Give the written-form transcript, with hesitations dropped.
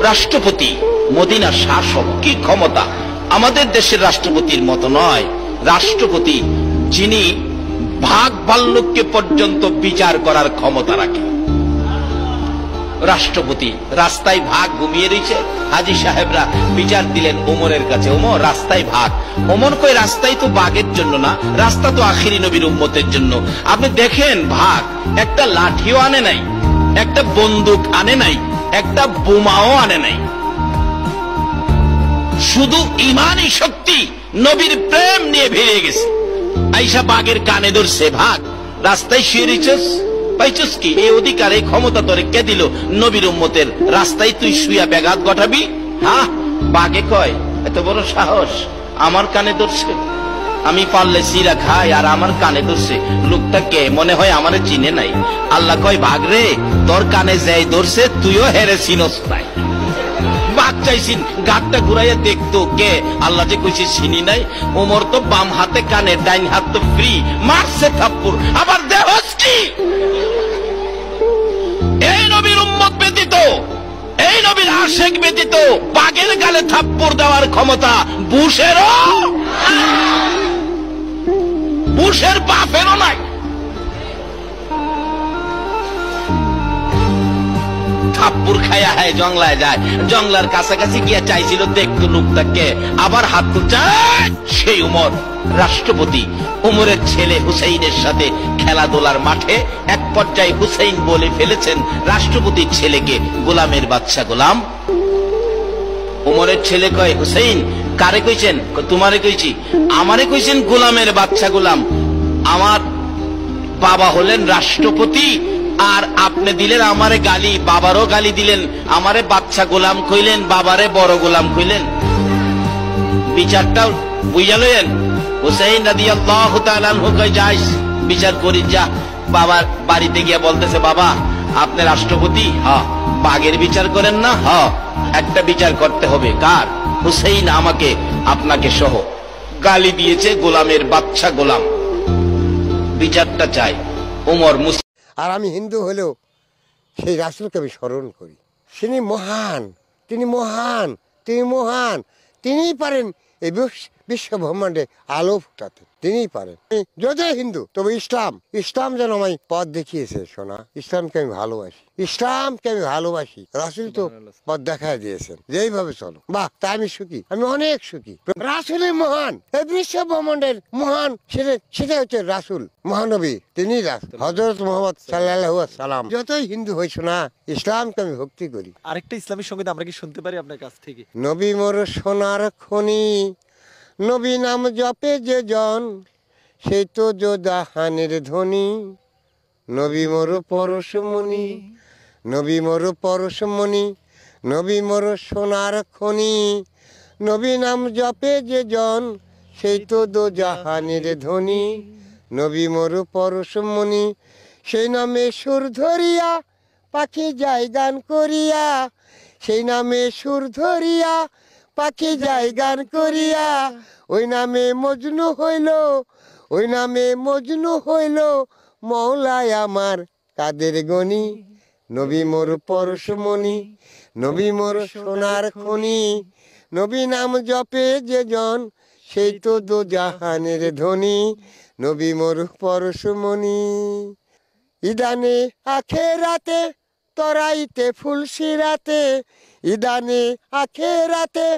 রাষ্ট্রপতি, মদিনার শাসক, কি ক্ষমতা! আমাদের দেশের রাষ্ট্রপতির মতো নয়। রাষ্ট্রপতি যিনি ভাগ ভাল্লুককে পর্যন্ত বিচার করার ক্ষমতা রাখে। রাষ্ট্রপতি রাস্তায় ভাগ ঘুমিয়ে রয়েছে, হাজী সাহেবরা বিচার দিলেন ওমরের কাছে, ওমর রাস্তায় ভাগ। ওমর কই রাস্তায় তো বাঘের জন্য না, রাস্তা তো আখিরি নবীর উম্মতের জন্য। আপনি দেখেন ভাগ, একটা লাঠিও আনে নাই, একটা বন্দুক আনে নাই, একটা বোমাও আনে নাই, শুধু ইমানই শক্তি, নবীর প্রেম নিয়ে ভিড়ে গেছে। আইসা বাঘের কানে ধরছে, ভাগ, রাস্তায় শুয়ে রয়েছিস, পাইছিস কি? এই অধিকার, এই ক্ষমতা তোরে কে দিল? নবীর উম্মতের রাস্তায় তুই শুয়া ব্যাঘাত ঘটাবি? হ্যাঁ, বাঘে কয় এত বড় সাহস, আমার কানে ধরছে, আমি পারলে সিরা খাই আর আমার কানে ধরছে। লোকটা কে? মনে হয় আমারে চিনে নাই। আল্লাহ কয় বাঘ রে, তোর কানে যাই ধরছে তুইও হেরে চিনস নাই। বাঘ চাইছিন গাছটা ঘুরাইয়া দেখতো কে, আল্লাহ যে কইছে চিনি নাই। ওমর তো বাম হাতে কানে, ডাইন হাত তো ফ্রি, মারছে থাপ্পড়। আবার দেহস কি? এই নবীর উম্মত ব্যতীত, এই নবীর আশেক ব্যতীত বাঘের গালে থাপ্পড় দেওয়ার ক্ষমতা বুশেরও, বুশের বাপেরও নাই। থাপ্পড় খায়া হয় জংলায় যায়, জংলার কাছাকাছি গিয়া চাইছিল দেখতো লোকটাকে, আবার হাত তুলছে সেই উমর রাষ্ট্রপতি। উমরের ছেলে হুসাইনের সাথে খেলাধুলার মাঠে এক পর্যায়ে হুসাইন বলে ফেলেছেন রাষ্ট্রপতির ছেলেকে গোলামের বাদশা গোলাম। উমরের ছেলে কয় হুসাইন কারে কইছেন? তোমারে কইছি। আমারে কইছেন গোলামের বাদশা গোলাম। আমার বাবা হলেন রাষ্ট্রপতি আর আপনি দিলেন আমারে গালি, বাবারও গালি দিলেন, আমারে বাচ্চা গোলাম কইলেন, বাবারে বড় গোলাম কইলেন। বিচারটাও বুঝা লইলেন। হুসাইন রাদিয়াল্লাহু তাআলা আনহু কই যাইস বিচার করি যা। বাবার বাড়িতে গিয়া বলতেছে বাবা আপনি রাষ্ট্রপতি? হ্যাঁ। বাঘের বিচার করেন না? হ্যাঁ। একটা বিচার করতে হবে। কার? হুসাইন আমাকে আপনাকে সহ গালি দিয়েছে, গোলামের বাচ্চা গোলাম, বিচারটা চাই। ওমর আর আমি হিন্দু হলেও সেই রাসূলকে আমি স্মরণ করি। তিনি মহান, তিনি মহান, তিনি মহান, তিনিই পারেন এই বিশ্ব ব্রহ্মাণ্ডে আলো ফুটাতে, তিনিই পারেন। যদি হিন্দু তবে ইসলাম, ইসলাম যেন আমায় পথ দেখিয়েছে। সোনা, ইসলামকে আমি ভালোবাসি, ইসলামকে আমি ভালোবাসি। রাসূল তো পথ দেখায় দিয়েছেন যেইভাবে চলো, বাহ, তাই আমি সুখী, আমি অনেক সুখী। রাসূলই মহান, এই বিশ্ব ব্রহ্মাণ্ডের মহান, সেটা হচ্ছে রাসূল, মহানবী, তিনি রাসূল হযরত মুহাম্মদ সাল্লাল্লাহু আলাইহি সাল্লাম। যতই হিন্দু হইছো না, ইসলামকে আমি ভক্তি করি। আরেকটা ইসলামী সঙ্গীত আমরা কি শুনতে পারি আপনার কাছ থেকে? নবী মোর সোনার খনি, নবী নাম জপে যে জন, সেই তো জাহানের ধ্বনি। নবী মোর পরশমণি, নবী মোর পরশমণি, নবী মোর সোনার খনি, নবী নাম জপে যে জন, সেই তো জাহানের ধ্বনি। নবী মোর পরশমণি, সেই নামে সুর ধরিয়া পাখি যায় গান করিয়া, সেই নামে সুর ধরিয়া পাখি যায় গান করিয়া। ওই নামে মজনু হইল, ওই নামে মজনু হইল মওলায় আমার কাদের গনি। নবী মোর পরশমণি, নবী মোর সোনার খনি, নবী নাম জপে যে জন, সেই তো জাহানের ধ্বনি। নবী মোর পরশমণি। ইদানে আখেরাতে তরাইতে ফুলসিরাতে, ইদানে আখেরাতে